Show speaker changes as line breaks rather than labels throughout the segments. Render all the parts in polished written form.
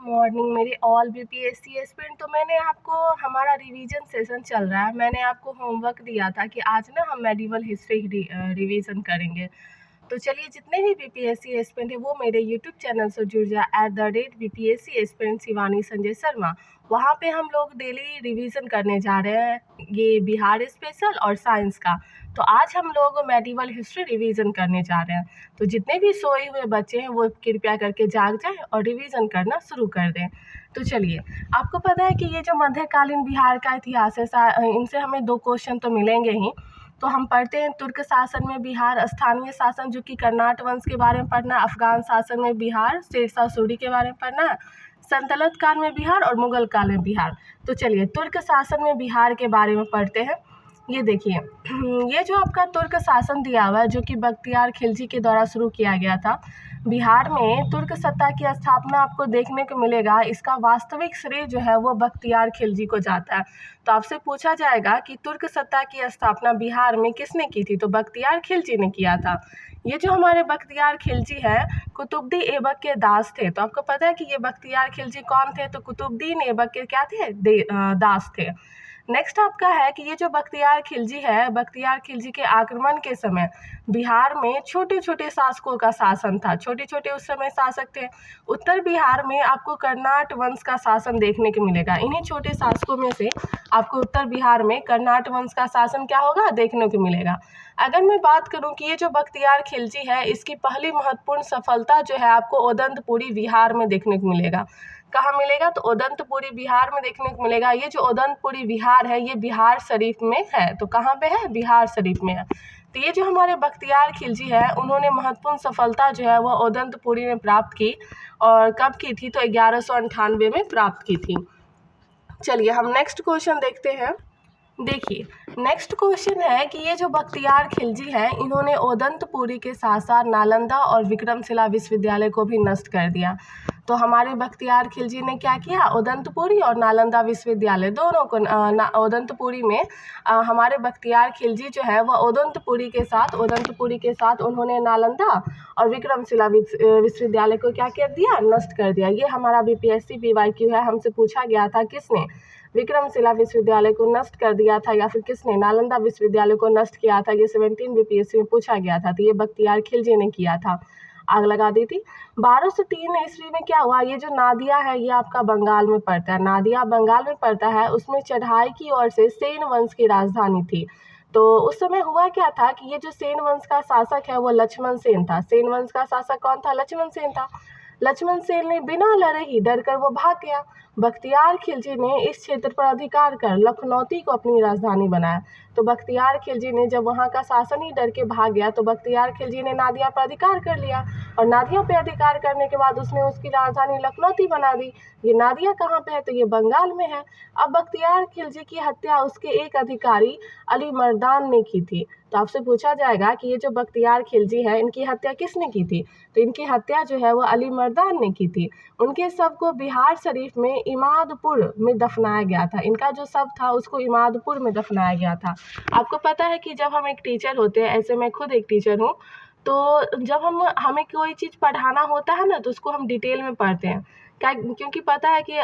Morning मेरे all BPSC aspirant. तो मैंने आपको हमारा रिवीजन सेशन चल रहा है, मैंने आपको होमवर्क दिया था कि आज ना हम मेडिवल हिस्ट्री रिवीजन करेंगे। तो चलिए, जितने भी बीपीएससी एस्पिरेंट है वो मेरे यूट्यूब चैनल से जुड़ जाए @बीपीएससी एस्पिरेंट शिवानी संजय शर्मा। वहाँ पे हम लोग डेली रिवीजन करने जा रहे हैं, ये बिहार स्पेशल और साइंस का। तो आज हम लोग मेडिवल हिस्ट्री रिवीजन करने जा रहे हैं। तो जितने भी सोए हुए बच्चे हैं वो कृपया करके जाग जाएं और रिवीजन करना शुरू कर दें। तो चलिए, आपको पता है कि ये जो मध्यकालीन बिहार का इतिहास है, इनसे हमें 2 क्वेश्चन तो मिलेंगे ही। तो हम पढ़ते हैं तुर्क शासन में बिहार, स्थानीय शासन जो कि कर्नाट वंश के बारे में पढ़ना है, अफगान शासन में बिहार, शेरशाह सूरी के बारे में पढ़ना है, सल्तनत काल में बिहार और मुगल काल में बिहार। तो चलिए, तुर्क शासन में बिहार के बारे में पढ़ते हैं। ये देखिए, ये जो आपका तुर्क शासन दिया हुआ है जो कि बख्तियार खिलजी के द्वारा शुरू किया गया था। बिहार में तुर्क सत्ता की स्थापना आपको देखने को मिलेगा। इसका वास्तविक श्रेय जो है वो बख्तियार खिलजी को जाता है। तो आपसे पूछा जाएगा कि तुर्क सत्ता की स्थापना बिहार में किसने की थी, तो बख्तियार खिलजी ने किया था। ये जो हमारे बख्तियार खिलजी है, कुतुबुद्दीन ऐबक के दास थे। तो आपको पता है कि ये बख्तियार खिलजी कौन थे, तो कुतुबुद्दीन ऐबक के क्या थे, दास थे। नेक्स्ट आपका है कि ये जो बख्तियार खिलजी है, बख्तियार खिलजी के आक्रमण के समय बिहार में छोटे छोटे शासकों का शासन था। छोटे छोटे उस समय शासक थे। उत्तर बिहार में आपको कर्नाट वंश का शासन देखने को मिलेगा। इन्हीं छोटे शासकों में से आपको उत्तर बिहार में कर्नाट वंश का शासन क्या होगा, देखने को मिलेगा। अगर मैं बात करूं कि ये जो बख्तियार खिलजी है, इसकी पहली महत्वपूर्ण सफलता जो है आपको ओदंतपुरी बिहार में देखने को मिलेगा। कहाँ मिलेगा, तो ओदंतपुरी बिहार में देखने को मिलेगा। ये जो ओदंतपुरी बिहार है ये बिहार शरीफ में है। तो कहाँ पे है, बिहार शरीफ में है। तो ये जो हमारे बख्तियार खिलजी है, उन्होंने महत्वपूर्ण सफलता जो है वो ओदंतपुरी में प्राप्त की। और कब की थी, तो 1198 में प्राप्त की थी। चलिए, हम नेक्स्ट क्वेश्चन देखते हैं। देखिए, नेक्स्ट क्वेश्चन है कि ये जो बख्तियार खिलजी हैं, इन्होंने ओदंतपुरी के साथ साथ नालंदा और विक्रमशिला विश्वविद्यालय को भी नष्ट कर दिया। तो हमारे बख्तियार खिलजी ने क्या किया, ओदंतपुरी और नालंदा विश्वविद्यालय दोनों को ओदंतपुरी में हमारे बख्तियार खिलजी जो है वह ओदंतपुरी के साथ उन्होंने नालंदा और विक्रमशिला विश्वविद्यालय को क्या कर दिया, नष्ट कर दिया। ये हमारा बीपीएससी पीवाईक्यू है, हमसे पूछा गया था किसने विक्रमशिला विश्वविद्यालय को नष्ट कर दिया था या फिर किसने नालंदा विश्वविद्यालय को नष्ट किया था। ये 17 बीपीएससी में पूछा गया था। तो ये बख्तियार खिलजी ने किया था। आग लगा दी थी। 1203 ईस्वी में क्या हुआ, ये जो नादिया है ये आपका बंगाल में पड़ता है। नादिया बंगाल में पड़ता है। उसमें चढ़ाई की ओर से सेन वंश की राजधानी थी। तो उस समय हुआ क्या था कि ये जो सेन वंश का शासक है वो लक्ष्मण सेन था। सेन वंश का शासक कौन था, लक्ष्मण सेन था। लक्ष्मण सेन ने बिना लड़े ही डरकर वो भाग गया। बख्तियार खिलजी ने इस क्षेत्र पर अधिकार कर लखनौती को अपनी राजधानी बनाया। तो बख्तियार खिलजी ने जब वहाँ का शासन ही डर के भाग गया, तो बख्तियार खिलजी ने नादिया पर अधिकार कर लिया। और नादिया पे अधिकार करने के बाद उसने उसकी राजधानी लखनौती बना दी। ये नादिया कहाँ पे है, तो ये बंगाल में है। अब बख्तियार खिलजी की हत्या उसके एक अधिकारी अली मर्दान ने की थी। तो आपसे पूछा जाएगा कि ये जो बख्तियार खिलजी है इनकी हत्या किसने की थी, तो इनकी हत्या जो है वो अली मर्दान ने की थी। उनके शव को बिहार शरीफ में इमादपुर में दफनाया गया था। इनका जो शव था उसको इमादपुर में दफनाया गया था। आपको पता है कि जब हम एक टीचर होते हैं, ऐसे मैं खुद एक टीचर हूँ, तो जब हमें कोई चीज़ पढ़ाना होता है ना तो उसको हम डिटेल में पढ़ते हैं। क्या, क्योंकि पता है कि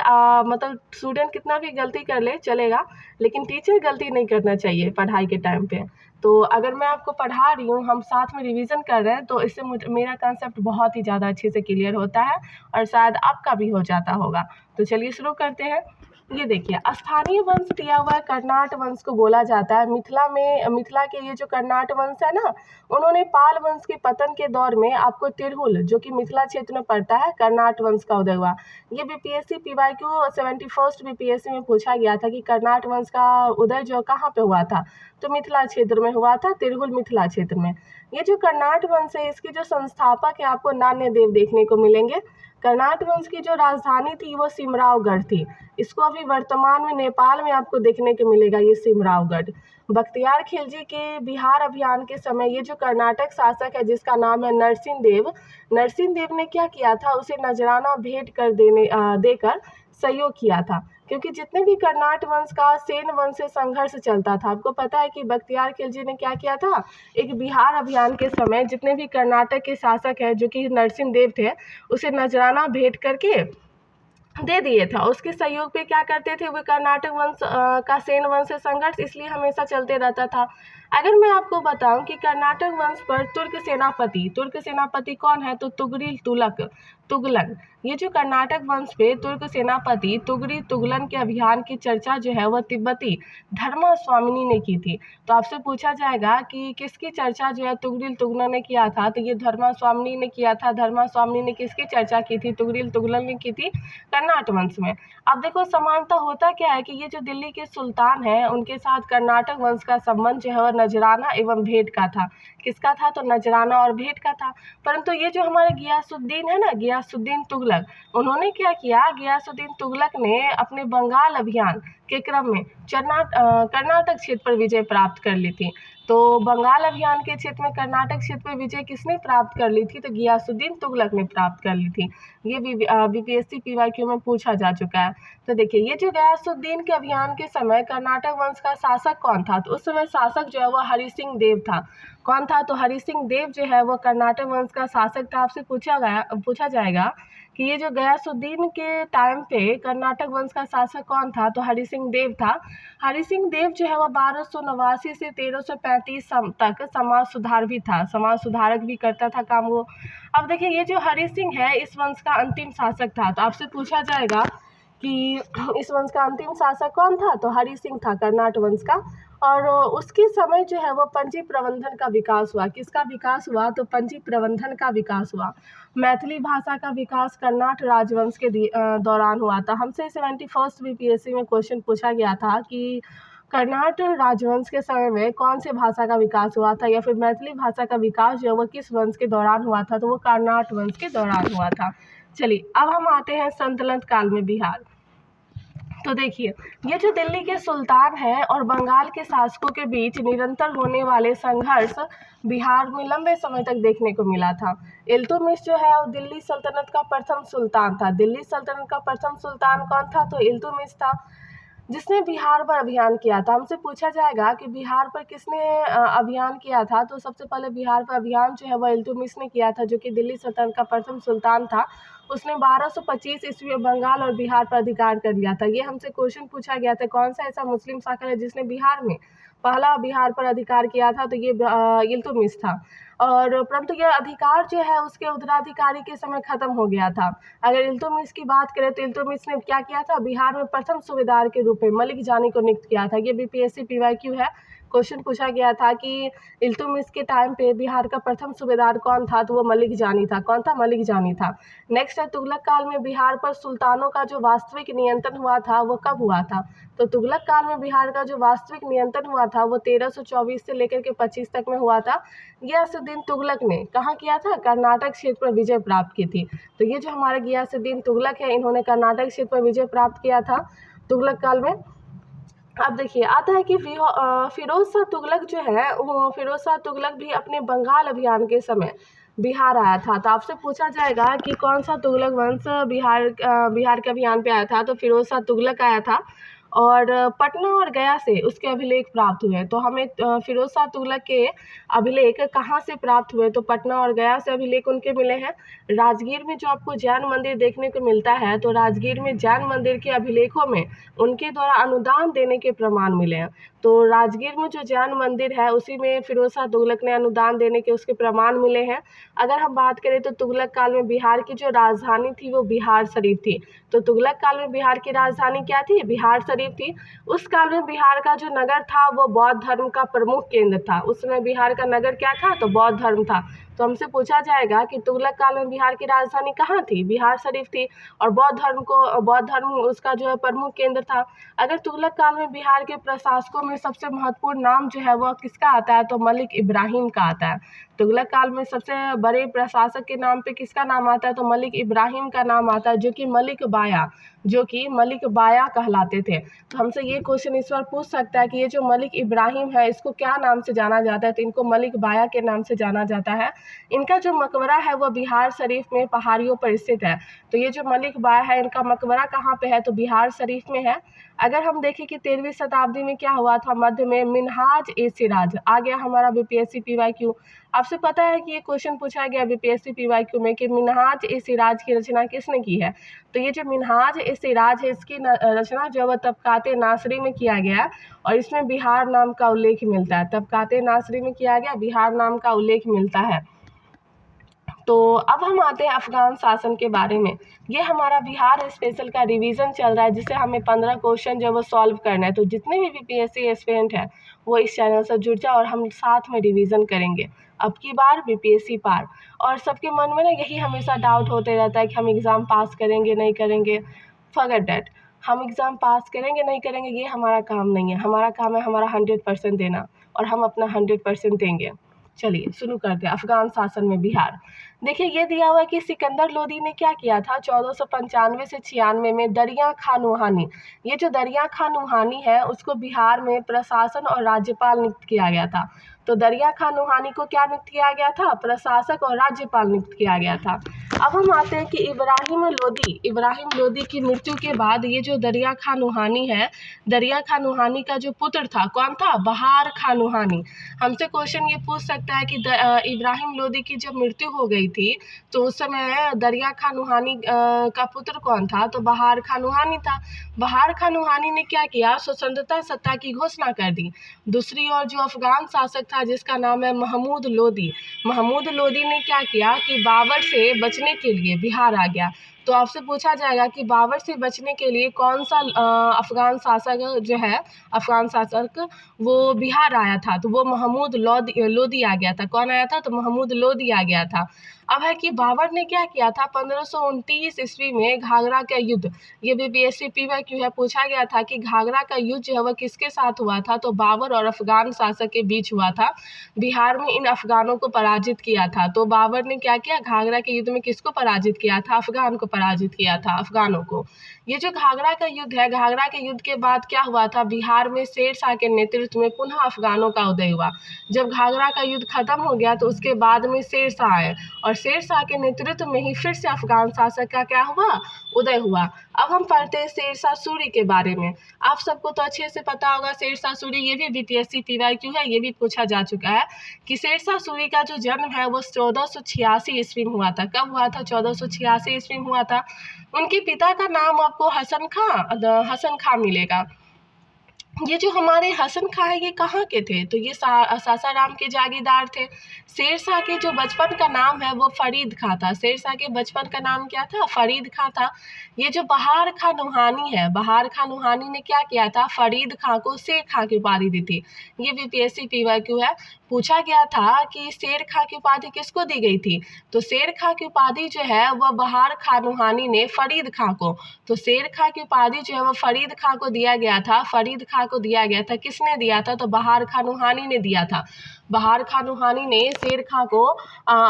मतलब स्टूडेंट कितना भी गलती कर ले चलेगा, लेकिन टीचर गलती नहीं करना चाहिए पढ़ाई के टाइम पे। तो अगर मैं आपको पढ़ा रही हूँ, हम साथ में रिवीजन कर रहे हैं, तो इससे मेरा कंसेप्ट बहुत ही ज़्यादा अच्छे से क्लियर होता है और शायद आपका भी हो जाता होगा। तो चलिए शुरू करते हैं। ये देखिए, स्थानीय वंश दिया हुआ है, कर्नाट वंश को बोला जाता है। मिथिला के ये जो कर्नाट वंश है ना, उन्होंने पाल वंश के पतन के दौर में आपको तिरहुल जो कि मिथिला क्षेत्र में पड़ता है, कर्नाट वंश का उदय हुआ। ये बीपीएससी पीवाईक्यू 71st बीपीएससी में पूछा गया था कि कर्नाट वंश का उदय जो कहाँ पे हुआ था, तो मिथिला क्षेत्र में हुआ था, तिरहुल मिथिला क्षेत्र में। ये जो कर्नाट वंश है इसके जो संस्थापक है आपको नान्य देव देखने को मिलेंगे। कर्नाट वंश की जो राजधानी थी वो सिमरावगढ़ थी। इसको अभी वर्तमान में नेपाल में आपको देखने को मिलेगा, ये सिमरावगढ़। बख्तियार खिलजी के बिहार अभियान के समय ये जो कर्नाटक शासक है जिसका नाम है नरसिंह देव ने क्या किया था, उसे नजराना भेंट कर देकर सहयोग किया था। क्योंकि जितने भी कर्नाट वंश का सेन वंश से संघर्ष चलता था, आपको पता है कि बख्तियार खिलजी ने क्या किया था, एक बिहार अभियान के समय जितने भी कर्नाटक के शासक हैं जो कि नरसिंह देव थे, उसे नजराना भेंट करके दे दिए था। उसके सहयोग पे क्या करते थे, वो कर्नाटक वंश का सेन वंश से संघर्ष इसलिए हमेशा चलते रहता था। अगर मैं आपको बताऊं कि कर्नाटक वंश पर तुर्क सेनापति कौन है, तो तुगलक। ये जो कर्नाटक वंश पे तुर्क सेनापति तुगलन के अभियान की चर्चा जो है वह तिब्बती धर्मा स्वामिनी ने की थी। तो आपसे पूछा जाएगा कि किसकी चर्चा जो है तुगलन ने किया था, तो ये धर्मा स्वामिनी ने किया था। धर्मा स्वामिनी ने किसकी चर्चा की थी, तुगलन ने की थी कर्नाटक वंश में। अब देखो समानता होता क्या है कि ये जो दिल्ली के सुल्तान हैं उनके साथ कर्नाटक वंश का संबंध जो है वह नजराना एवं भेंट का था। किसका था, तो नजराना और भेंट का था। परंतु ये जो हमारे गियासुद्दीन है ना, गियासुद्दीन तुगलक, उन्होंने क्या किया, गियासुद्दीन तुगलक ने अपने बंगाल अभियान के क्रम में कर्नाटक क्षेत्र पर विजय प्राप्त कर ली थी। तो बंगाल अभियान के क्षेत्र में कर्नाटक क्षेत्र पर विजय किसने प्राप्त कर ली थी, तो गियासुद्दीन तुगलक ने प्राप्त कर ली थी। ये बीपीएससी पीवाईक्यू में पूछा जा चुका है। तो देखिए, ये जो गयासुद्दीन के अभियान के समय कर्नाटक वंश का शासक कौन था, तो उस समय शासक जो है वह हरि सिंह देव था। कौन था, तो हरि सिंह देव जो है वह कर्नाटक वंश का शासक था। आपसे पूछा जाएगा कि ये जो गयासुद्दीन के टाइम पे कर्नाटक वंश का शासक कौन था, तो हरि सिंह देव था। हरि सिंह देव जो है वह 1289 से 1335 तक समाज सुधार भी था, समाज सुधारक भी करता था काम वो। अब देखिए, ये जो हरि सिंह है इस वंश का अंतिम शासक था। तो आपसे पूछा जाएगा कि इस वंश का अंतिम शासक कौन था, तो हरि सिंह था कर्नाटक वंश का। और उसके समय जो है वो पंजी प्रबंधन का विकास हुआ। किसका विकास हुआ, तो पंजी प्रबंधन का विकास हुआ। मैथिली भाषा का विकास कर्नाटक राजवंश के दौरान हुआ था। हमसे 71st बीपीएससी में क्वेश्चन पूछा गया था कि कर्नाटक राजवंश के समय में कौन से भाषा का विकास हुआ था, या फिर मैथिली भाषा का विकास जो है वो किस वंश के दौरान हुआ था, तो वो कर्नाटक वंश के दौरान हुआ था। चलिए, अब हम आते हैं सल्तनत काल में बिहार। तो देखिए, ये जो दिल्ली के सुल्तान हैं और बंगाल के शासकों के बीच निरंतर होने वाले संघर्ष बिहार में लंबे समय तक देखने को मिला था। इल्तुतमिश जो है वो दिल्ली सल्तनत का प्रथम सुल्तान था। दिल्ली सल्तनत का प्रथम सुल्तान कौन था, तो इल्तुतमिश था, जिसने बिहार पर अभियान किया था। हमसे पूछा जाएगा कि बिहार पर किसने अभियान किया था, तो सबसे पहले बिहार पर अभियान जो है वह इल्तुतमिश ने किया था, जो कि दिल्ली सल्तनत का प्रथम सुल्तान था। उसने 1225 ईस्वी में बंगाल और बिहार पर अधिकार कर लिया था। ये हमसे क्वेश्चन पूछा गया था, कौन सा ऐसा मुस्लिम शासक है जिसने बिहार पर अधिकार किया था, तो ये इल्तुतमिश था। और परंतु यह अधिकार जो है उसके उत्तराधिकारी के समय खत्म हो गया था। अगर इल्तुतमिश की बात करें तो इल्तुतमिश ने क्या किया था, बिहार में प्रथम सूबेदार के रूप में मलिक जानी को नियुक्त किया था। ये बीपीएससी पीवाईक्यू है, क्वेश्चन पूछा गया था कि इल्तुतमिश के टाइम पे बिहार का प्रथम सूबेदार कौन था, तो वो मलिक जानी था। कौन था, मलिक जानी था। नेक्स्ट है, तुगलक काल में बिहार पर सुल्तानों का जो वास्तविक नियंत्रण हुआ था वो कब हुआ था, तो तुगलक काल में बिहार का जो वास्तविक नियंत्रण हुआ था वो 1324 से लेकर के 25 तक में हुआ था। गियासुद्दीन तुगलक ने कहाँ किया था, कर्नाटक क्षेत्र पर विजय प्राप्त की थी। तो ये जो हमारे गियासुद्दीन तुगलक है इन्होंने कर्नाटक क्षेत्र पर विजय प्राप्त किया था तुगलक काल में। अब देखिए, आता है कि फिरोज शाह तुगलक जो है वो फिरोज शाह तुगलक भी अपने बंगाल अभियान के समय बिहार आया था। तो आपसे पूछा जाएगा कि कौन सा तुगलक वंश बिहार के अभियान पे आया था, तो फिरोज शाह तुगलक आया था। और पटना और गया से उसके अभिलेख प्राप्त हुए। तो हमें फिरोज शाह तुगलक के अभिलेख कहाँ से प्राप्त हुए, तो पटना और गया से अभिलेख उनके मिले हैं। राजगीर में जो आपको जैन मंदिर देखने को मिलता है, तो राजगीर में जैन मंदिर के अभिलेखों में उनके द्वारा अनुदान देने के प्रमाण मिले हैं। तो राजगीर में जो जैन मंदिर है उसी में फिरोज शाह तुगलक ने अनुदान देने के उसके प्रमाण मिले हैं। अगर हम बात करें तो तुगलक काल में बिहार की जो राजधानी थी वो बिहार शरीफ थी। तो तुगलक काल में बिहार की राजधानी क्या थी, बिहार शरीफ थी। उस काल में बिहार का जो नगर था वो बौद्ध धर्म का प्रमुख केंद्र था। उस समय बिहार का नगर क्या था, तो बौद्ध धर्म था। तो हमसे पूछा जाएगा कि तुगलक काल में बिहार की राजधानी कहाँ थी, बिहार शरीफ थी। और बौद्ध धर्म उसका जो है प्रमुख केंद्र था। अगर तुगलक काल में बिहार के प्रशासकों में सबसे महत्वपूर्ण नाम जो है वह किसका आता है, तो मलिक इब्राहिम का आता है। तुगलक काल में सबसे बड़े प्रशासक के नाम पे किसका नाम आता है, तो मलिक इब्राहिम का नाम आता है, जो कि मलिक बाया कहलाते थे। तो हमसे ये क्वेश्चन इस बार पूछ सकता है कि ये जो मलिक इब्राहिम है इसको क्या नाम से जाना जाता है, तो इनको मलिक बाया के नाम से जाना जाता है। इनका जो मकबरा है वो बिहार शरीफ में पहाड़ियों पर स्थित है। तो ये जो मलिक बाया है इनका मकबरा कहाँ पे है, तो बिहार शरीफ में है। अगर हम देखें कि 13वीं शताब्दी में क्या हुआ था, मध्य में मिनहाज ए सिराज आ गया हमारा बीपीएससी पीवाईक्यू। आपसे पता है कि ये क्वेश्चन पूछा गया बीपीएससी पीवाईक्यू में कि मिन्हाज ए सिराज की रचना किसने की है। तो ये जो मिन्हाज ए सिराज है इसकी रचना जो है तबकाते नासरी में किया गया और इसमें बिहार नाम का उल्लेख मिलता है। तबकाते नासरी में किया गया, बिहार नाम का उल्लेख मिलता है। तो अब हम आते हैं अफगान शासन के बारे में। ये हमारा बिहार स्पेशल का रिवीजन चल रहा है जिससे हमें 15 क्वेश्चन जो है वो सॉल्व करना है। तो जितने भी बीपीएससी एस्पिरेंट हैं वो इस चैनल से जुड़ जाए और हम साथ में रिवीजन करेंगे। अब की बार बीपीएससी पार। और सबके मन में ना यही हमेशा डाउट होते रहता है कि हम एग्ज़ाम पास करेंगे नहीं करेंगे। फॉरगेट दैट, हम एग्ज़ाम पास करेंगे नहीं करेंगे ये हमारा काम नहीं है। हमारा काम है हमारा 100% देना और हम अपना 100% देंगे। चलिए शुरू करते हैं अफगान शासन में बिहार। देखिए ये दिया हुआ है कि सिकंदर लोदी ने क्या किया था 1495 से 96 में दरिया खान नूहानी। ये जो दरिया खान नूहानी है उसको बिहार में प्रशासन और राज्यपाल नियुक्त किया गया था। तो दरिया खान नूहानी को क्या नियुक्त किया गया था, प्रशासक और राज्यपाल नियुक्त किया गया था। अब हम आते हैं कि इब्राहिम लोदी की मृत्यु के बाद ये जो दरिया खान नूहानी है, दरिया खान नूहानी का जो पुत्र था कौन था, बहार खान नूहानी। हमसे क्वेश्चन ये पूछ सकता है कि इब्राहिम लोदी की जब मृत्यु हो गई थी तो उस समय दरिया खान नूहानी का पुत्र कौन था, तो बहार खान नूहानी था। बहार खान नूहानी ने क्या किया, स्वतंत्रता सत्ता की घोषणा कर दी। दूसरी ओर जो अफगान शासक था जिसका नाम है महमूद लोदी ने क्या किया कि बाबर से बचने के लिए बिहार आ गया। तो आपसे पूछा जाएगा कि बाबर से बचने के लिए कौन सा अफगान शासक वो बिहार आया था, तो वो महमूद लोदी आ गया था। कौन आया था, तो महमूद लोदी आ गया था। अब है कि बाबर ने क्या किया था 1529 ईस्वी में घाघरा का युद्ध, ये बीपीएससी पीवाईक्यू है, पूछा गया था कि घाघरा का युद्ध जो है वह किसके साथ हुआ था, तो बाबर और अफगान शासक के बीच हुआ था। बिहार में इन अफगानों को पराजित किया था। तो बाबर ने क्या किया, घाघरा के युद्ध में किसको पराजित किया था, अफगान को पराजित किया था, अफगानों को। ये जो घाघरा का युद्ध है, घाघरा के युद्ध के बाद क्या हुआ था, बिहार में शेर शाह के नेतृत्व में पुनः अफगानों का उदय हुआ। जब घाघरा का युद्ध खत्म हो गया तो उसके बाद में शेर शाह आए और शेर शाह के नेतृत्व में ही फिर से अफगान शासक का क्या हुआ, उदय हुआ। अब हम पढ़ते हैं शेर शाह सूरी के बारे में। आप सबको तो अच्छे से पता होगा शेर शाह सूरी, ये भी बीपीएससी पीवाईक्यू है, ये भी पूछा जा चुका है कि शेर शाह सूरी का जो जन्म है वो 1486 ईस्वी में हुआ था। कब हुआ था, 1486 ईस्वी में हुआ था। उनके पिता का नाम आपको हसन खां मिलेगा। ये जो हमारे हसन खां है ये कहाँ के थे, तो ये सासाराम के जागीरदार थे। शेर शाह के जो बचपन का नाम है वो फरीद खां था। शेर शाह के बचपन का नाम क्या था, फरीद खां था। ये जो बहार खान नूहानी है, बहार खान नूहानी ने क्या किया था, फरीद खां को शेर खां की उपाधि दी थी। ये बीपीएससी पीवाईक्यू है, पूछा गया था कि शेर खां की उपाधि किसको दी गई थी, तो शेर खां की उपाधि जो है वह बहार खान नूहानी ने फरीद खां को, तो शेर खां की उपाधि जो है वह फरीद खां को दिया गया था। फरीद खां को दिया गया था, किसने दिया था, तो बहार खान नूहानी ने दिया था। बहार खान नूहानी ने शेर खां को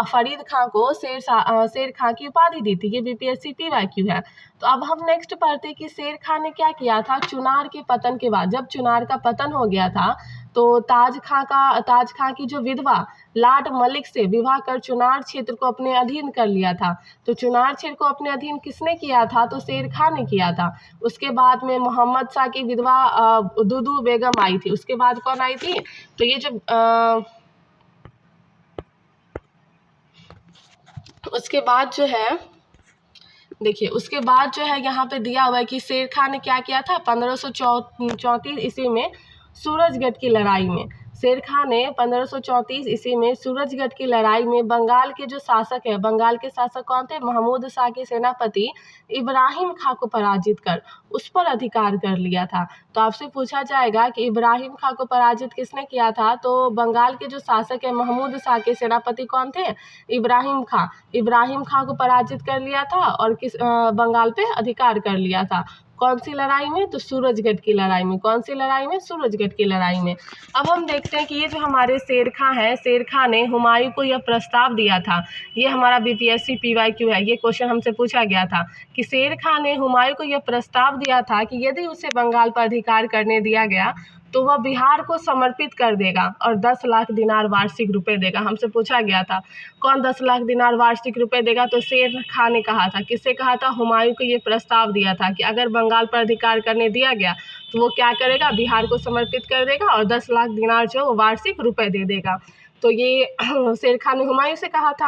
फरीद खां को शेर खां की उपाधि दी थी। ये बीपीएससी पीवाईक्यू है। तो अब हम नेक्स्ट पढ़ते कि शेर खां ने क्या किया था चुनार के पतन के बाद। जब चुनार का पतन हो गया था तो ताज खां की जो विधवा लाट मलिक से विवाह कर चुनार क्षेत्र को अपने अधीन कर लिया था। तो चुनार क्षेत्र को अपने अधीन किसने किया था, तो शेर खां ने किया था। उसके बाद में मोहम्मद शाह की विधवा दुदू बेगम आई थी। उसके बाद कौन आई थी, तो ये जो उसके बाद जो है देखिए, उसके बाद जो है यहाँ पे दिया हुआ है कि शेर खां ने क्या किया था 1534 ईस्वी में सूरजगढ़ की लड़ाई में। शेर खां ने 1534 ईस्वी में सूरजगढ़ की लड़ाई में बंगाल के जो शासक है, बंगाल के शासक कौन थे, महमूद शाह के सेनापति इब्राहिम खां को पराजित कर उस पर अधिकार कर लिया था। तो आपसे पूछा जाएगा कि इब्राहिम खां को पराजित किसने किया था, तो बंगाल के जो शासक है महमूद शाह के सेनापति कौन थे, इब्राहिम खां को पराजित कर लिया था और बंगाल पे अधिकार कर लिया था। कौन सी लड़ाई में, तो सूरजगढ़ की लड़ाई में। कौन सी लड़ाई में, सूरजगढ़ की लड़ाई में। अब हम देखते हैं कि ये जो हमारे शेर खां है, शेर खां ने हुमायूं को यह प्रस्ताव दिया था। ये हमारा बीपीएससी पीवाईक्यू है, ये क्वेश्चन हमसे पूछा गया था कि शेर खां ने हुमायूं को यह प्रस्ताव दिया था कि यदि उसे बंगाल पर अधिकार करने दिया गया तो वह बिहार को समर्पित कर देगा और 10 लाख दिनार वार्षिक रुपए देगा। हमसे पूछा गया था कौन 10 लाख दिनार वार्षिक रुपए देगा, तो शेर खां ने कहा था। किससे कहा था, हुमायूं को ये प्रस्ताव दिया था कि अगर बंगाल पर अधिकार करने दिया गया तो वो क्या करेगा, बिहार को समर्पित कर देगा और 10 लाख दिनार जो वो वार्षिक रुपए दे देगा। तो ये शेर खान ने हुमायूं से कहा था।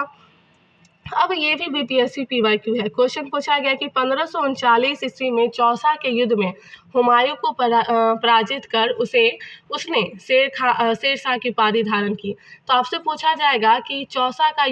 अब ये भी बीपीएससी पीवाईक्यू है। क्वेश्चन पूछा गया कि 1539 ईस्वी में चौसा के युद्ध में हुमायूं को पराजित कर उसने शेरशाह की उपाधि धारण की। तो आपसे पूछा जाएगा कि चौसा का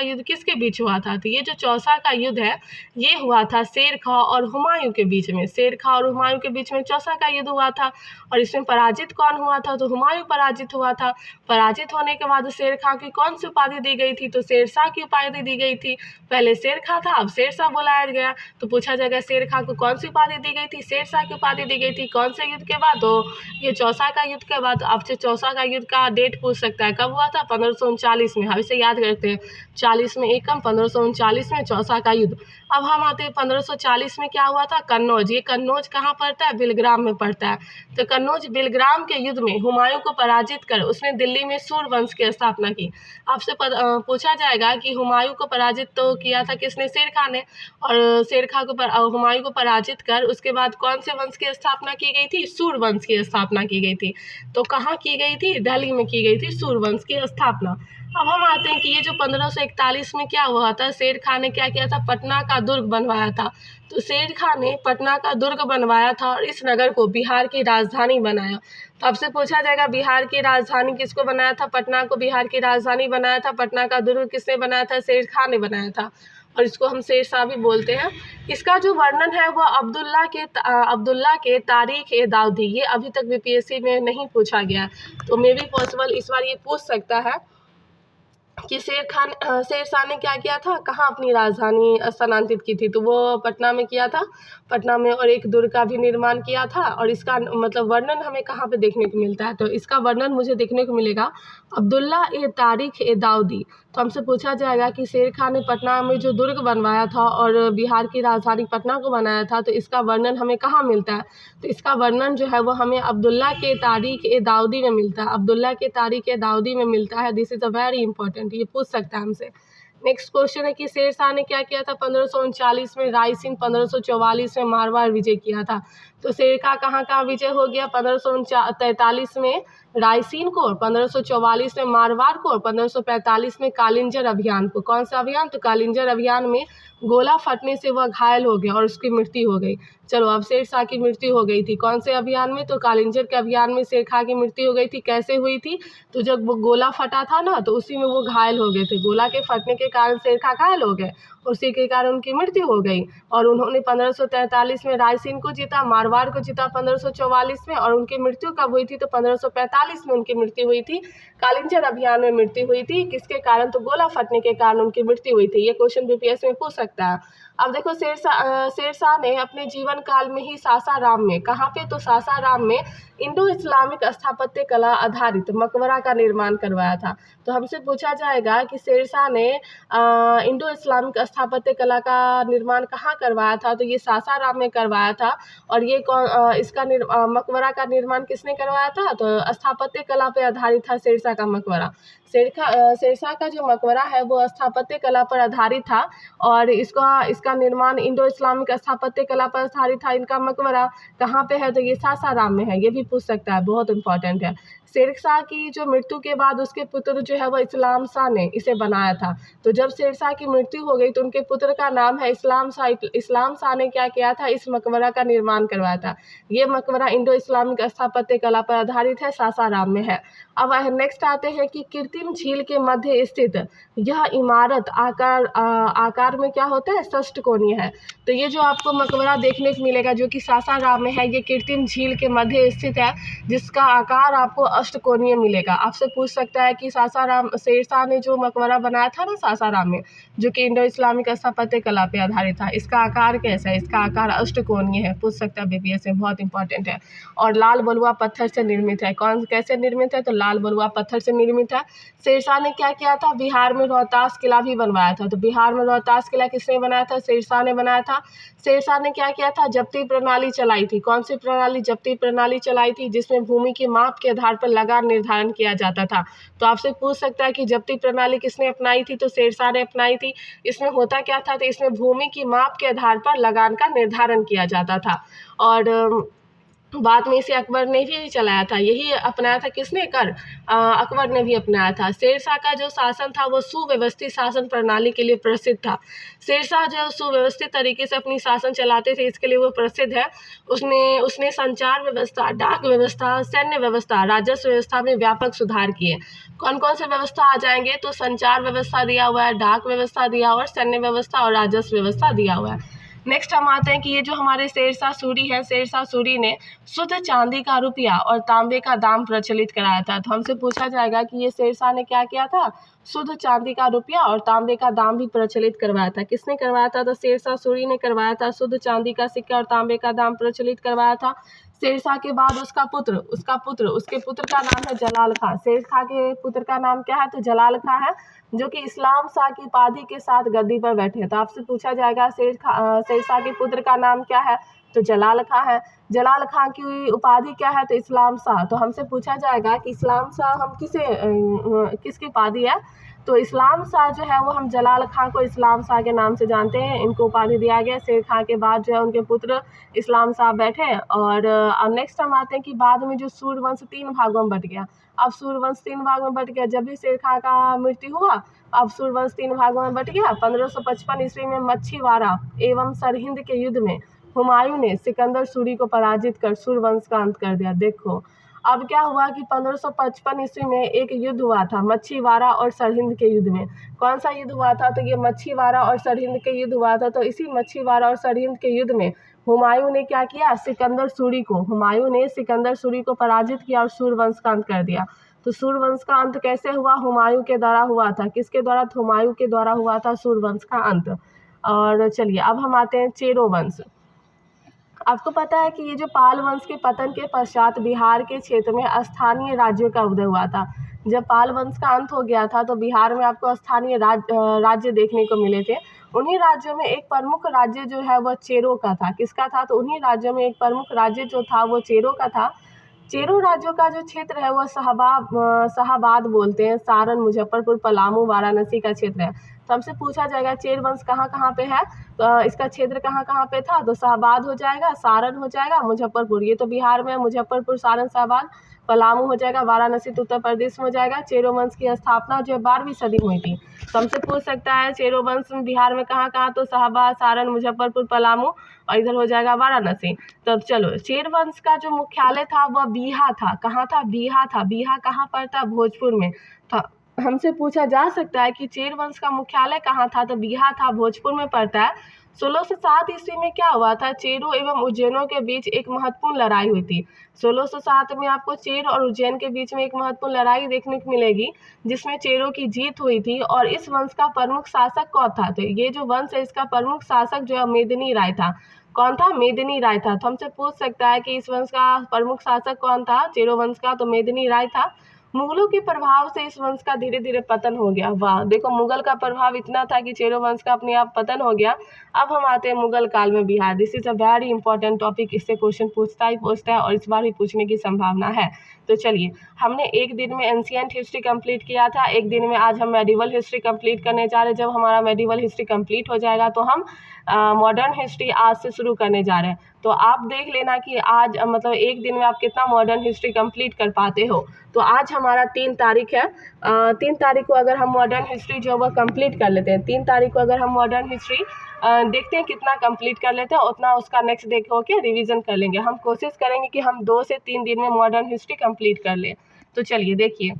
युद्ध किसके बीच हुआ था? तो ये जो चौसा का युद्ध है ये हुआ था शेरशाह और हुमायूं के बीच में। शेरशाह और हुमायूं के बीच में चौसा का युद्ध हुआ था और इसमें पराजित कौन हुआ था? तो हुमायूं पराजित हुआ था। पराजित होने के बाद शेरशाह की कौन सी उपाधि दी गई थी? तो शेरशाह की उपाधि दी गई थी। पहले शेरशाह था, अब शेरशाह बुलाया गया। तो पूछा जाएगा शेरशाह को कौन सी उपाधि दी गई थी? शेरशाह की उपाधि दी गई थी। कौन से युद्ध के बाद? तो ये चौसा का युद्ध के बाद। आपसे चौसा का युद्ध का डेट पूछ सकता है, कब हुआ था? 1539 में। हम इसे याद करते हैं, 40 में एकम, 1539 में चौसा का युद्ध। अब हम आते हैं 1540 में क्या हुआ था? कन्नौज। ये कन्नौज कहाँ पड़ता है? बिलग्राम में पड़ता है। तो कन्नौज बिलग्राम के युद्ध में हुमायूं को पराजित कर उसने दिल्ली में सूर्यवंश की स्थापना की। आपसे पूछा जाएगा कि हुमायूं को पराजित तो किया था किसने? शेरशाह ने। और शेरशाह को हुमायूं को पराजित कर उसके बाद कौन से वंश की स्थापना की गई थी? सूर्यवंश की स्थापना की गई थी। तो कहाँ की गई थी? दिल्ली में की गई थी सूर्यवंश की स्थापना। अब हम आते हैं कि ये जो 1541 में क्या हुआ था, शेरशाह ने क्या किया था? पटना का दुर्ग बनवाया था। तो शेरशाह ने पटना का दुर्ग बनवाया था और इस नगर को बिहार की राजधानी बनाया। तो आपसे पूछा जाएगा बिहार की राजधानी किसको बनाया था? पटना को बिहार की राजधानी बनाया था। पटना का दुर्ग किसने बनाया था? शेरशाह ने बनाया था और इसको हम शेरशाह भी बोलते हैं। इसका जो वर्णन है वह अब्दुल्ला के तारीख-ए-दाऊदी, ये अभी तक बीपीएससी में नहीं पूछा गया। तो मे बी पॉसिबल इस बार ये पूछ सकता है कि शेरशाह ने क्या किया था, कहाँ अपनी राजधानी स्थानांतरित की थी? तो वो पटना में किया था, पटना में, और एक दुर्ग का भी निर्माण किया था। और इसका मतलब वर्णन हमें कहाँ पे देखने को मिलता है? तो इसका वर्णन मुझे देखने को मिलेगा अब्दुल्ला-ए-तारीख-ए-दाऊदी। तो हमसे पूछा जाएगा कि शेरशाह ने पटना में जो दुर्ग बनवाया था और बिहार की राजधानी पटना को बनाया था, तो इसका वर्णन हमें कहाँ मिलता है? तो इसका वर्णन जो है वो हमें अब्दुल्ला के तारीख-ए-दाऊदी में मिलता है। अब्दुल्ला के तारीख-ए-दाऊदी में मिलता है। This is a very important, ये पूछ सकता है हमसे। नेक्स्ट क्वेश्चन है कि शेरशाह ने क्या किया था? 1539 में रायसीन, 1544 में मारवाड़ विजय किया था। तो शेरशाह कहाँ का विजय हो गया? 1543 में रायसीन को, 1544 में मारवाड़ को, 1545 में कालिंजर अभियान को। कौन सा अभियान? तो कालिंजर अभियान में गोला फटने से वह घायल हो गया और उसकी मृत्यु हो गई। चलो, अब शेरशाह की मृत्यु हो गई थी कौन से अभियान में? तो कालिंजर के अभियान में शेरशाह की मृत्यु हो गई थी। कैसे हुई थी? तो जब वो गोला फटा था ना, तो उसी में वो घायल हो गए थे। गोला के फटने के कारण शेरशाह घायल हो गए, उसी के कारण उनकी मृत्यु हो गई। और उन्होंने 1543 में रायसीन को जीता, मारवाड़ को जीता 1544 में, और उनकी मृत्यु कब हुई थी? तो 1545 में उनकी मृत्यु हुई थी। कालिंजर अभियान में मृत्यु हुई थी। किसके कारण? तो गोला फटने के कारण उनकी मृत्यु हुई थी। ये क्वेश्चन बीपीएससी में पूछ सकता है। अब देखो, शेरशाह ने अपने जीवन काल में ही सासाराम में, कहाँ पे? तो सासाराम में इंडो इस्लामिक स्थापत्य कला आधारित मकबरा का निर्माण करवाया था। तो हमसे पूछा जाएगा कि शेरशाह ने इंडो इस्लामिक स्थापत्य कला का निर्माण कहाँ करवाया था? तो ये सासाराम में करवाया था। और ये इसका मकबरा का निर्माण किसने करवाया था? तो स्थापत्य कला पे आधारित था शेरशाह का मकबरा। शेरशाह का जो मकबरा है वो स्थापत्य कला पर आधारित था और इसका निर्माण इंडो इस्लामिक स्थापत्य कला पर आधारित था। इनका मकबरा कहाँ पे है? तो ये सासाराम में है। ये भी पूछ सकता है, बहुत इंपॉर्टेंट है। शेरशाह की जो मृत्यु के बाद उसके पुत्र जो है वो इस्लाम शाह ने इसे बनाया था। तो जब शेरशाह की मृत्यु हो गई तो उनके पुत्र का नाम है इस्लाम शाह। इस्लाम शाह ने क्या किया था? इस मकबरा का निर्माण करवाया था। ये मकबरा इंडो इस्लामिक स्थापत्य कला पर आधारित है, सासाराम में है। अब नेक्स्ट आते हैं कि कृत्रिम झील के मध्य स्थित यह इमारत आकार में क्या होता है? षष्ठकोणीय है। तो ये जो आपको मकबरा देखने को मिलेगा जो कि सासाराम में है, ये कृत्रिम झील के मध्य स्थित है, जिसका आकार आपको अष्टकोणीय मिलेगा। आपसे पूछ सकता है कि शेरशाह ने जो मकबरा बनाया था ना सासाराम में, जो कि इंडो इस्लामिक स्थापत्य कला पे आधारित था, इसका आकार कैसा है? इसका आकार अष्टकोणीय है। पूछ सकता है बीपीएससी, बहुत इंपॉर्टेंट है। और लाल बलुआ पत्थर से निर्मित है। कैसे निर्मित है? तो लाल बलुआ पत्थर से निर्मित है। शेरशाह ने क्या किया था? बिहार में रोहतास किला भी बनवाया था। तो बिहार में रोहतास किला किसने बनाया था? शेरशाह ने बनाया था। शेरशाह ने क्या किया था? जब्ती प्रणाली चलाई थी। कौन सी प्रणाली? जब्ती प्रणाली चलाई थी, जिसमें भूमि के माप के आधार पर लगान निर्धारण किया जाता था। तो आपसे पूछ सकता है कि जब्ती प्रणाली किसने अपनाई थी? तो शेरशाह ने अपनाई थी। इसमें होता क्या था? तो इसमें भूमि की माप के आधार पर लगान का निर्धारण किया जाता था। और बाद में इसे अकबर ने भी चलाया था। यही अपनाया था किसने? अकबर ने भी अपनाया था। शेरशाह का जो शासन था वो सुव्यवस्थित शासन प्रणाली के लिए प्रसिद्ध था। शेरशाह जो सुव्यवस्थित तरीके से अपनी शासन चलाते थे, इसके लिए वो प्रसिद्ध है। उसने उसने संचार व्यवस्था, डाक व्यवस्था, सैन्य व्यवस्था, राजस्व व्यवस्था में व्यापक सुधार किए। कौन कौन से व्यवस्था आ जाएंगे? तो संचार व्यवस्था दिया हुआ है, डाक व्यवस्था दिया हुआ है, सैन्य व्यवस्था और राजस्व व्यवस्था दिया हुआ है। नेक्स्ट हम आते हैं कि ये जो हमारे शेरशाह सूरी है, शेरशाह सूरी ने शुद्ध चांदी का रुपया और तांबे का दाम प्रचलित कराया था। तो हमसे पूछा जाएगा कि ये शेरशाह ने क्या किया था? शुद्ध चांदी का रुपया और तांबे का दाम भी प्रचलित करवाया था। किसने करवाया था? तो शेरशाह सूरी ने करवाया था। शुद्ध चांदी का सिक्का और तांबे का दाम प्रचलित करवाया था। शेरशाह के बाद उसके पुत्र का नाम है जलाल खां। शेरशाह के पुत्र का नाम क्या है? तो जलाल खां है, जो कि इस्लाम शाह की उपाधि के साथ गद्दी पर बैठे। तो आपसे पूछा जाएगा शेरशाह के पुत्र का नाम क्या है? तो जलाल खां है। जलाल खां की उपाधि क्या है? तो इस्लाम शाह। तो हमसे पूछा जाएगा कि इस्लाम शाह हम किसकी उपाधि है? तो इस्लाम शाह जो है वो हम जलाल खां को इस्लाम शाह के नाम से जानते हैं। इनको उपाधि दिया गया। शेर खां के बाद जो है उनके पुत्र इस्लाम शाह बैठे। और नेक्स्ट हम आते हैं कि बाद में जो सूर्यवंश 3 भागों में बट गया। अब सूर्यवंश 3 भागों में बट गया। जब भी शेर खां का मृत्यु हुआ, अब सूर्यवंश 3 भागों में बट गया। 1555 ईस्वी में मच्छीवाड़ा एवं सरहिंद के युद्ध में हुमायूं ने सिकंदर सूरी को पराजित कर सूर्यवंश का अंत कर दिया। देखो अब क्या हुआ कि 1555 ईस्वी में एक युद्ध हुआ था, मच्छीवाड़ा और सरहिंद के युद्ध में। कौन सा युद्ध हुआ था? तो ये मच्छीवाड़ा और सरहिंद के युद्ध हुआ था। तो इसी मच्छीवाड़ा और सरहिंद के युद्ध में हुमायूं ने क्या किया? हुमायूं ने सिकंदर सूरी को पराजित किया और सूर्यवंश का अंत कर दिया। तो सूर्यवंश का अंत कैसे हुआ? हुमायूं के द्वारा हुआ था। किसके द्वारा? हुमायूं के द्वारा हुआ था सूर्यवंश का अंत। और चलिए अब हम आते हैं चेरो वंश। आपको पता है कि ये जो पाल वंश के पतन के पश्चात बिहार के क्षेत्र में स्थानीय राज्यों का उदय हुआ था। जब पाल वंश का अंत हो गया था तो बिहार में आपको स्थानीय राज्य देखने को मिले थे। उन्हीं राज्यों में एक प्रमुख राज्य जो है वह चेरो का था। किसका था? तो उन्हीं राज्यों में एक प्रमुख राज्य जो था वो चेरो का था। चेरो राज्यों का जो क्षेत्र है वह शाहाबाद बोलते हैं, सारण, मुजफ्फरपुर, पलामू, वाराणसी का क्षेत्र है। तो हमसे पूछा जाएगा चेर वंश कहाँ कहाँ पे है? तो इसका क्षेत्र कहाँ कहाँ पे था? तो शाहाबाद हो जाएगा, सारण हो जाएगा, मुजफ्फरपुर, ये तो बिहार में है, मुजफ्फरपुर, सारण, शाहाबाद, पलामू हो जाएगा, वाराणसी तो उत्तर प्रदेश में हो जाएगा। चेरो वंश की स्थापना जो है 12वीं सदी में हुई थी। तो हमसे पूछ सकता है चेरो वंश बिहार में कहाँ कहाँ? तो शाहाबाद, सारण, मुजफ्फरपुर, पलामू और इधर हो जाएगा वाराणसी। तो चलो, चेर वंश का जो मुख्यालय था वह बीहा था। कहाँ था? बीहा था। बीहा कहाँ पर था? भोजपुर में था। हमसे पूछा जा सकता है कि चेर वंश का मुख्यालय कहाँ था? तो बीहा था, भोजपुर में पड़ता है। 1607 ईस्वी में क्या हुआ था? चेरो एवं उज्जैनों के बीच एक महत्वपूर्ण लड़ाई हुई थी। 1607 में आपको चेर और उज्जैन के बीच में एक महत्वपूर्ण लड़ाई देखने को मिलेगी, जिसमें चेरों की जीत हुई थी। और इस वंश का प्रमुख शासक कौन था? तो ये जो वंश है इसका प्रमुख शासक जो है मेदिनी राय था। कौन था? मेदिनी राय था। तो हमसे पूछ सकता है कि इस वंश का प्रमुख शासक कौन था चेरो वंश का? तो मेदिनी राय था। मुगलों के प्रभाव से इस वंश का धीरे धीरे पतन हो गया। वाह, देखो मुगल का प्रभाव इतना था कि चेरो वंश का अपने आप पतन हो गया। अब हम आते हैं मुगल काल में Bihar. This is a very important topic. इससे क्वेश्चन पूछता है और इस बार भी पूछने की संभावना है। तो चलिए, हमने एक दिन में एंशिएंट हिस्ट्री कंप्लीट किया था, एक दिन में आज हम मेडिवल हिस्ट्री कंप्लीट करने जा रहे हैं। जब हमारा मेडिवल हिस्ट्री कंप्लीट हो जाएगा तो हम मॉडर्न हिस्ट्री आज से शुरू करने जा रहे हैं। तो आप देख लेना कि आज मतलब एक दिन में आप कितना मॉडर्न हिस्ट्री कंप्लीट कर पाते हो। तो आज हमारा 3 तारीख है। 3 तारीख को अगर हम मॉडर्न हिस्ट्री जो है वह कंप्लीट कर लेते हैं, 3 तारीख को अगर हम मॉडर्न हिस्ट्री देखते हैं कितना कंप्लीट कर लेते हैं, उतना उसका नेक्स्ट डे होके रिवीजन कर लेंगे। हम कोशिश करेंगे कि हम 2 से 3 दिन में मॉडर्न हिस्ट्री कंप्लीट कर लें। तो चलिए देखिए,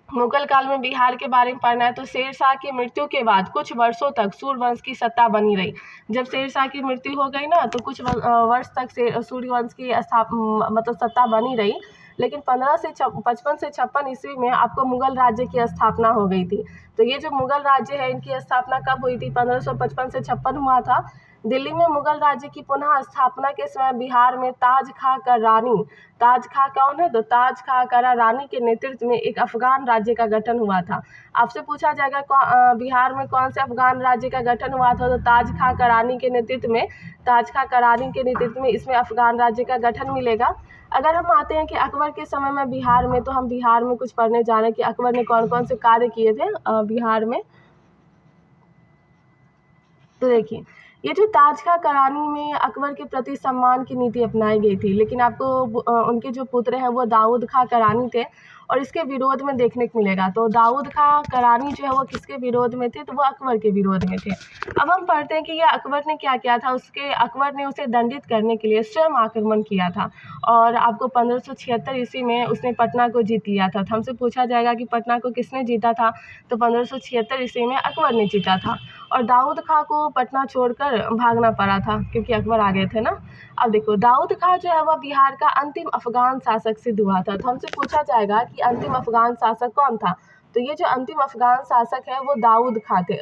मुगल काल में बिहार के बारे में पढ़ना है। तो शेरशाह की मृत्यु के बाद कुछ वर्षों तक सूर्यवंश की सत्ता बनी रही। जब शेरशाह की मृत्यु हो गई ना तो कुछ वर्ष तक सूर्यवंश की मतलब सत्ता बनी रही। लेकिन 55 से 56 ईस्वी में आपको मुगल राज्य की स्थापना हो गई थी। तो ये जो मुगल राज्य है इनकी स्थापना कब हुई थी? 1555 से 56 हुआ था। दिल्ली में मुगल राज्य की पुनः स्थापना के समय बिहार में ताज खां का रानी, ताज खां कौन है? तो ताज खां करा रानी के नेतृत्व में एक अफगान राज्य का गठन हुआ था। आपसे पूछा जाएगा बिहार में कौन से अफगान राज्य का गठन हुआ था? तो ताज खां करानी के नेतृत्व में, ताज खां करानी के नेतृत्व में इसमें अफगान राज्य का गठन मिलेगा। अगर हम आते हैं कि अकबर के समय में बिहार में, तो हम बिहार में कुछ पढ़ने जा रहे हैं कि अकबर ने कौन कौन से कार्य किए थे बिहार में। तो देखिए, ये जो ताज का करानी में अकबर के प्रति सम्मान की नीति अपनाई गई थी, लेकिन आपको उनके जो पुत्र हैं वो दाऊद खां करानी थे और इसके विरोध में देखने को मिलेगा। तो दाऊद खां करानी जो है वो किसके विरोध में थे, तो वो अकबर के विरोध में थे। अब हम पढ़ते हैं कि यह अकबर ने क्या किया था, अकबर ने उसे दंडित करने के लिए स्वयं आक्रमण किया था और आपको 1576 ईस्वी में उसने पटना को जीत लिया था। तो हमसे पूछा जाएगा कि पटना को किसने जीता था, तो 1576 ईस्वी में अकबर ने जीता था और दाऊद खां को पटना छोड़कर भागना पड़ा था क्योंकि अकबर आ गए थे ना। अब देखो, दाऊद खां जो है वह बिहार का अंतिम अफगान शासक सिद्ध हुआ था। तो हमसे पूछा जाएगा कि अंतिम अफगान शासक कौन था, तो ये जो अंतिम अफगान शासक है वो दाऊद खां थे।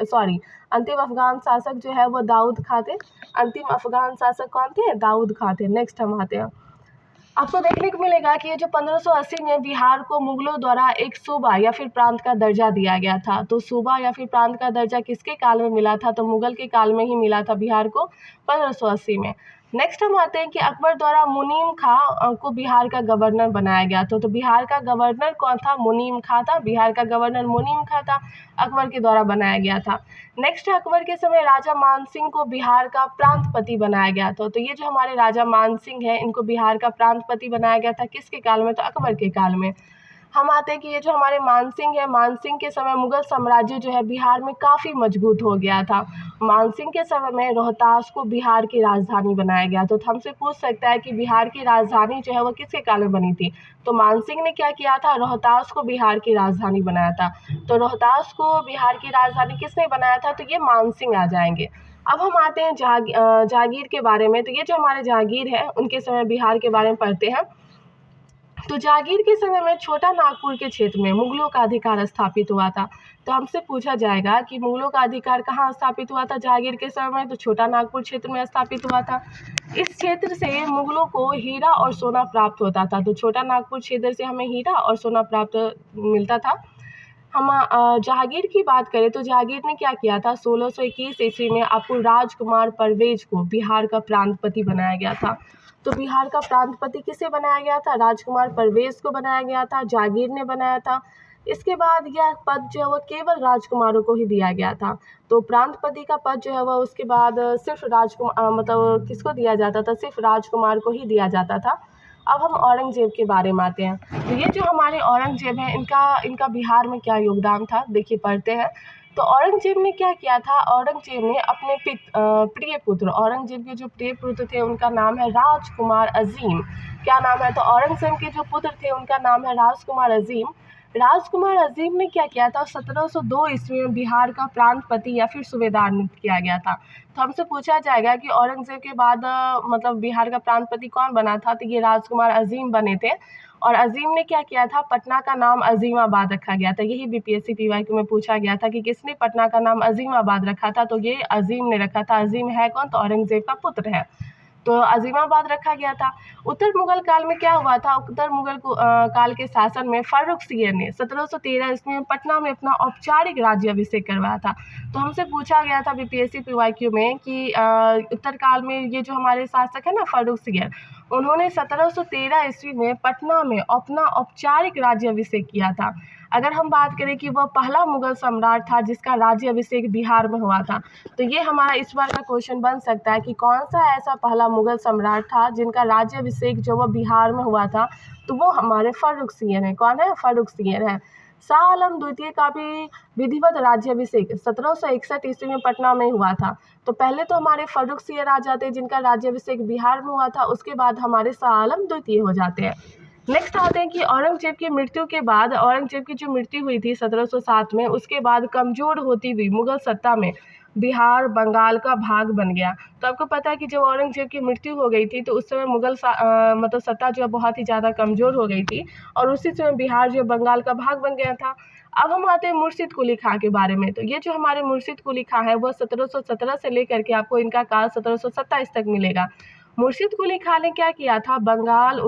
अंतिम अफगान शासक जो है वो दाऊद खां थे। अंतिम अफगान शासक कौन थे, दाऊद खां थे। नेक्स्ट हम आते हैं, आपको देखने को मिलेगा कि ये जो 1580 में बिहार को मुगलों द्वारा एक सूबा या फिर प्रांत का दर्जा दिया गया था। तो सूबा या फिर प्रांत का दर्जा किसके काल में मिला था, तो मुगल के काल में ही मिला था बिहार को 1580 में। नेक्स्ट हम आते हैं कि अकबर द्वारा मुनीम खां को बिहार का गवर्नर बनाया गया था। तो बिहार का गवर्नर कौन था, मुनीम खां था। बिहार का गवर्नर मुनीम खां था, अकबर के द्वारा बनाया गया था। नेक्स्ट, अकबर के समय राजा मानसिंह को बिहार का प्रांतपति बनाया गया था। तो ये जो हमारे राजा मानसिंह है इनको बिहार का प्रांतपति बनाया गया था किसके काल में, तो अकबर के काल में। हम आते हैं कि ये जो हमारे मानसिंह है, मानसिंह के समय मुगल साम्राज्य जो है बिहार में काफ़ी मजबूत हो गया था। मानसिंह के समय में रोहतास को बिहार की राजधानी बनाया गया। तो हमसे पूछ सकता है कि बिहार की राजधानी जो है वो किसके काल में बनी थी, तो मानसिंह ने क्या किया था, रोहतास को बिहार की राजधानी बनाया था। तो रोहतास को बिहार की राजधानी किसने बनाया था, तो ये मानसिंह आ जाएंगे। अब हम आते हैं जहांगीर के बारे में। तो ये जो हमारे जहांगीर है उनके समय बिहार के बारे में पढ़ते हैं। तो जहांगीर के समय में छोटा नागपुर के क्षेत्र में मुगलों का अधिकार स्थापित हुआ था। तो हमसे पूछा जाएगा कि मुगलों का अधिकार कहाँ स्थापित हुआ था जहांगीर के समय में, तो छोटा नागपुर क्षेत्र में स्थापित हुआ था। इस क्षेत्र से मुगलों को हीरा और सोना प्राप्त होता था। तो छोटा नागपुर क्षेत्र से हमें हीरा और सोना प्राप्त मिलता था। हम जहांगीर की बात करें तो जहांगीर ने क्या किया था, 1621 ईस्वी में आपको राजकुमार परवेज को बिहार का प्रांतपति बनाया गया था। तो बिहार का प्रांतपति किसे बनाया गया था, राजकुमार परवेज को बनाया गया था, जहांगीर ने बनाया था। इसके बाद यह पद जो है वो केवल राजकुमारों को ही दिया गया था। तो प्रांतपति का पद जो है वह उसके बाद सिर्फ राजकुमार मतलब किसको दिया जाता था, सिर्फ राजकुमार को ही दिया जाता था। अब हम औरंगजेब के बारे में आते हैं। तो ये जो हमारे औरंगजेब हैं इनका बिहार में क्या योगदान था, देखिए पढ़ते हैं। तो औरंगजेब ने क्या किया था, औरंगजेब ने अपने प्रिय पुत्र, औरंगजेब के जो प्रिय पुत्र थे उनका नाम है राजकुमार अजीम। क्या नाम है, तो औरंगजेब के जो पुत्र थे उनका नाम है राजकुमार अजीम। राजकुमार अजीम ने क्या किया था, 1702 ईस्वी में बिहार का प्रांतपति या फिर सूबेदार नियुक्त किया गया था। तो हमसे पूछा जाएगा कि औरंगजेब के बाद मतलब बिहार का प्रांतपति कौन बना था, तो ये राजकुमार अजीम बने थे। और अजीम ने क्या किया था, पटना का नाम अजीमाबाद रखा गया था। यही बीपीएससी पीवाईक्यू में पूछा गया था कि किसने पटना का नाम अजीमाबाद रखा था, तो ये अजीम ने रखा था। अजीम है कौन, तो औरंगजेब का पुत्र है, तो अजीमाबाद रखा गया था। उत्तर मुगल काल में क्या हुआ था, उत्तर मुगल काल के शासन में फर्रुखसियर ने 1713 ईस्वी में पटना में अपना औपचारिक राज्याभिषेक करवाया था। तो हमसे पूछा गया था बीपीएससी पीवाईक्यू में कि उत्तर काल में ये जो हमारे शासक है ना फर्रुखसियर, उन्होंने 1713 ईस्वी में पटना में अपना औपचारिक राज्याभिषेक किया था। अगर हम बात करें कि वह पहला मुगल सम्राट था जिसका राज्याभिषेक बिहार में हुआ था, तो ये हमारा इस बार का क्वेश्चन बन सकता है कि कौन सा ऐसा पहला मुगल सम्राट था जिनका राज्याभिषेक जो वह बिहार में हुआ था, तो वो हमारे फर्रुखसियर हैं। कौन है, फर्रुखसियर हैं। शाह आलम द्वितीय का भी विधिवत राज्याभिषेक 1761 ईस्वी में पटना में हुआ था। तो पहले तो हमारे फर्रुखसियर आ जाते हैं जिनका राज्याभिषेक बिहार में हुआ था, उसके बाद हमारे शाह आलम द्वितीय हो जाते हैं। नेक्स्ट आते हैं कि औरंगजेब की मृत्यु के बाद, औरंगजेब की जो मृत्यु हुई थी 1707 में, उसके बाद कमजोर होती हुई मुगल सत्ता में बिहार बंगाल का भाग बन गया। तो आपको पता है कि जब औरंगजेब की मृत्यु हो गई थी तो उस समय मतलब सत्ता जो है बहुत ही ज़्यादा कमज़ोर हो गई थी और उसी समय बिहार जो बंगाल का भाग बन गया था। अब हम आते हैं मुर्शिद कुली खां के बारे में। तो ये जो हमारे मुर्शिद कुली खां है वह 1717 से लेकर के आपको इनका काल 1727 तक मिलेगा। मुर्शिद कुली खां ने क्या किया था, बंगाल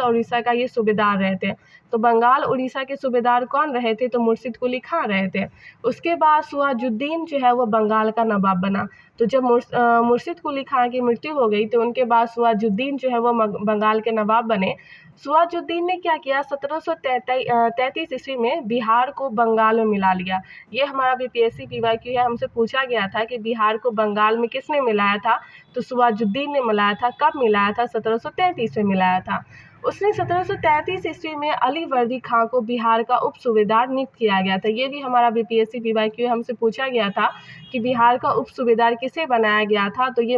और उड़ीसा का ये सूबेदार रहे थे। तो बंगाल उड़ीसा के सूबेदार कौन रहे थे, तो मुर्शिद कुली खां रहे थे। उसके बाद सिराजुद्दीन जो है वो बंगाल का नवाब बना। तो जब मुर्शिद कुली खां की मृत्यु हो गई तो उनके बाद सिराजुद्दीन जो है वो बंगाल के नवाब बने। सिराजुद्दीन ने क्या किया, 1733 ईस्वी में बिहार को बंगाल में मिला लिया। ये हमारा बीपीएससी पीवाईक्यू है, हमसे पूछा गया था कि बिहार को बंगाल में किसने मिलाया था, तो सिराजुद्दीन ने मिलाया था। कब मिलाया था, 1733 में मिलाया था। उसने 1733 ईस्वी में अली वर्दी खां को बिहार का उप सूबेदार नियुक्त किया गया था। ये भी हमारा बीपीएससी पीवाईक्यू हमसे पूछा गया था कि बिहार का उप सूबेदार किसे बनाया गया था, तो ये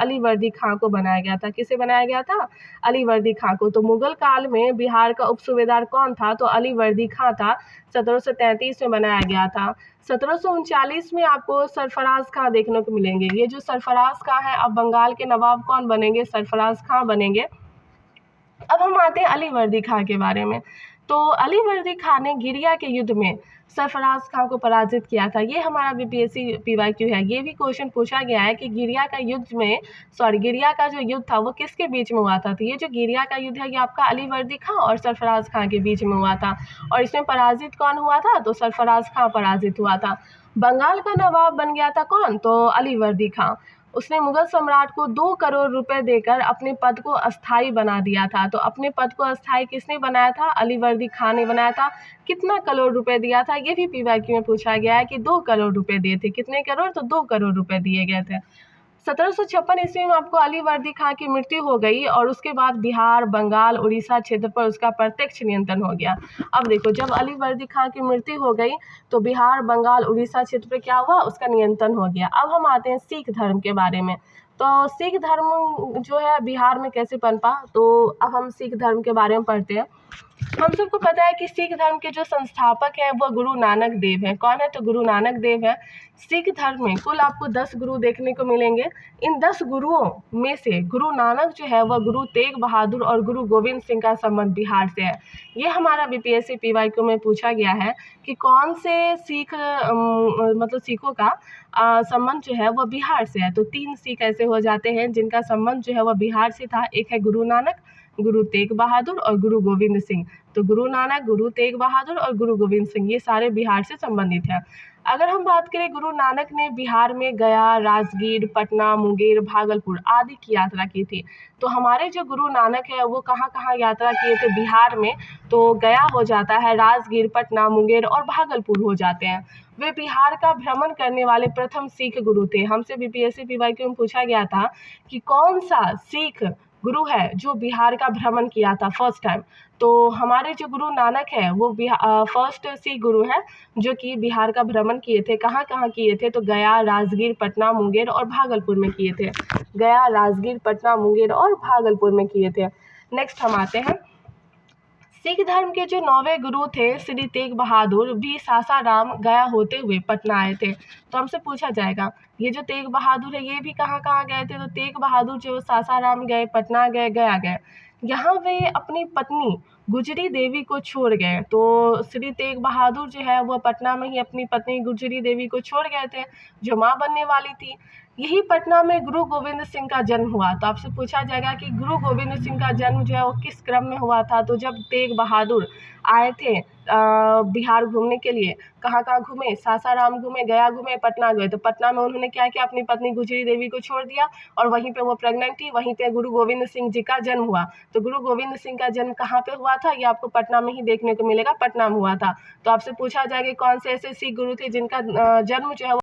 अली वर्दी खां को बनाया गया था। किसे बनाया गया था, अली वर्दी खां को। तो मुगल काल में बिहार का उप सूबेदार कौन था, तो अली वर्दी खां था। 1733 में बनाया गया था। 1739 में आपको सरफराज खां देखने को मिलेंगे। ये जो सरफराज खां है, अब बंगाल के नवाब कौन बनेंगे, सरफराज खां बनेंगे। अब हम आते हैं अली वर्दी खां के बारे में। तो अली वर्दी खां ने गिरिया के युद्ध में सरफराज खां को पराजित किया था। ये हमारा बीपीएससी पीवाईक्यू है। ये भी क्वेश्चन पूछा गया है कि गिरिया का जो युद्ध था वो किसके बीच में हुआ था। तो ये जो गिरिया का युद्ध है ये आपका अली वर्दी खां और सरफराज खां के बीच में हुआ था। और इसमें पराजित कौन हुआ था, तो सरफराज खां पराजित हुआ था। बंगाल का नवाब बन गया था कौन, तो अली वर्दी खां। उसने मुगल सम्राट को 2 करोड़ रुपए देकर अपने पद को अस्थायी बना दिया था। तो अपने पद को अस्थायी किसने बनाया था, अली वर्दी खां ने बनाया था। कितना करोड़ रुपए दिया था, ये भी पीवाईक्यू में पूछा गया है कि 2 करोड़ रुपए दिए थे। कितने करोड़, तो 2 करोड़ रुपए दिए गए थे। 1756 ईस्वी में आपको अली वर्दी खां की मृत्यु हो गई और उसके बाद बिहार, बंगाल, उड़ीसा क्षेत्र पर उसका प्रत्यक्ष नियंत्रण हो गया। अब देखो, जब अली वर्दी खां की मृत्यु हो गई तो बिहार, बंगाल, उड़ीसा क्षेत्र पर क्या हुआ, उसका नियंत्रण हो गया। अब हम आते हैं सिख धर्म के बारे में। तो सिख धर्म जो है बिहार में कैसे पनपा, तो अब हम सिख धर्म के बारे में पढ़ते हैं। हम सबको पता है कि सिख धर्म के जो संस्थापक हैं वो गुरु नानक देव हैं। कौन है, तो गुरु नानक देव है। सिख धर्म में कुल आपको 10 गुरु देखने को मिलेंगे। इन 10 गुरुओं में से गुरु नानक जो है वह गुरु तेग बहादुर और गुरु गोविंद सिंह का संबंध बिहार से है। ये हमारा बीपीएससी पीवाईक्यू में पूछा गया है कि कौन से मतलब सिखों का संबंध जो है वह बिहार से है। तो 3 सिख ऐसे हो जाते हैं जिनका संबंध जो है वह बिहार से था। एक है गुरु नानक, गुरु तेग बहादुर और गुरु गोविंद सिंह। तो गुरु नानक, गुरु तेग बहादुर और गुरु गोविंद सिंह ये सारे बिहार से संबंधित हैं। अगर हम बात करें, गुरु नानक ने बिहार में गया, राजगीर, पटना, मुंगेर, भागलपुर आदि की यात्रा की थी। तो हमारे जो गुरु नानक है वो कहाँ कहाँ यात्रा किए थे बिहार में, तो गया हो जाता है, राजगीर, पटना, मुंगेर और भागलपुर हो जाते हैं। वे बिहार का भ्रमण करने वाले प्रथम सिख गुरु थे। हमसे बीपीएससी पीवाईक्यू में पूछा गया था कि कौन सा सिख गुरु है जो बिहार का भ्रमण किया था फर्स्ट टाइम। तो हमारे जो गुरु नानक है वो फर्स्ट सिख गुरु है जो कि बिहार का भ्रमण किए थे। कहाँ कहाँ किए थे, तो गया, राजगीर, पटना, मुंगेर और भागलपुर में किए थे। गया, राजगीर, पटना, मुंगेर और भागलपुर में किए थे। नेक्स्ट हम आते हैं, सिख धर्म के जो 9वें गुरु थे श्री तेग बहादुर भी सासाराम गया होते हुए पटना आए थे। तो हमसे पूछा जाएगा ये जो तेग बहादुर है ये भी कहाँ कहाँ गए थे, तो तेग बहादुर जो सासाराम गए, पटना गए, गया गए। यहाँ वे अपनी पत्नी गुजरी देवी को छोड़ गए। तो श्री तेग बहादुर जो है वो पटना में ही अपनी पत्नी गुजरी देवी को छोड़ गए थे जो माँ बनने वाली थी। यही पटना में गुरु गोविंद सिंह का जन्म हुआ। तो आपसे पूछा जाएगा कि गुरु गोविंद सिंह का जन्म जो है वो किस क्रम में हुआ था, तो जब तेग बहादुर आए थे बिहार घूमने के लिए, कहाँ कहाँ घूमे, सासाराम घूमे, गया घूमे, पटना गए। तो पटना में उन्होंने क्या किया, अपनी पत्नी गुजरी देवी को छोड़ दिया और वहीं पे वो प्रेग्नेंट थी, वहीं पे गुरु गोविंद सिंह जी का जन्म हुआ। तो गुरु गोविंद सिंह का जन्म कहाँ पे हुआ था, ये आपको पटना में ही देखने को मिलेगा, पटना में हुआ था। तो आपसे पूछा जाएगा कौन से ऐसे सिख गुरु थे जिनका जन्म जो है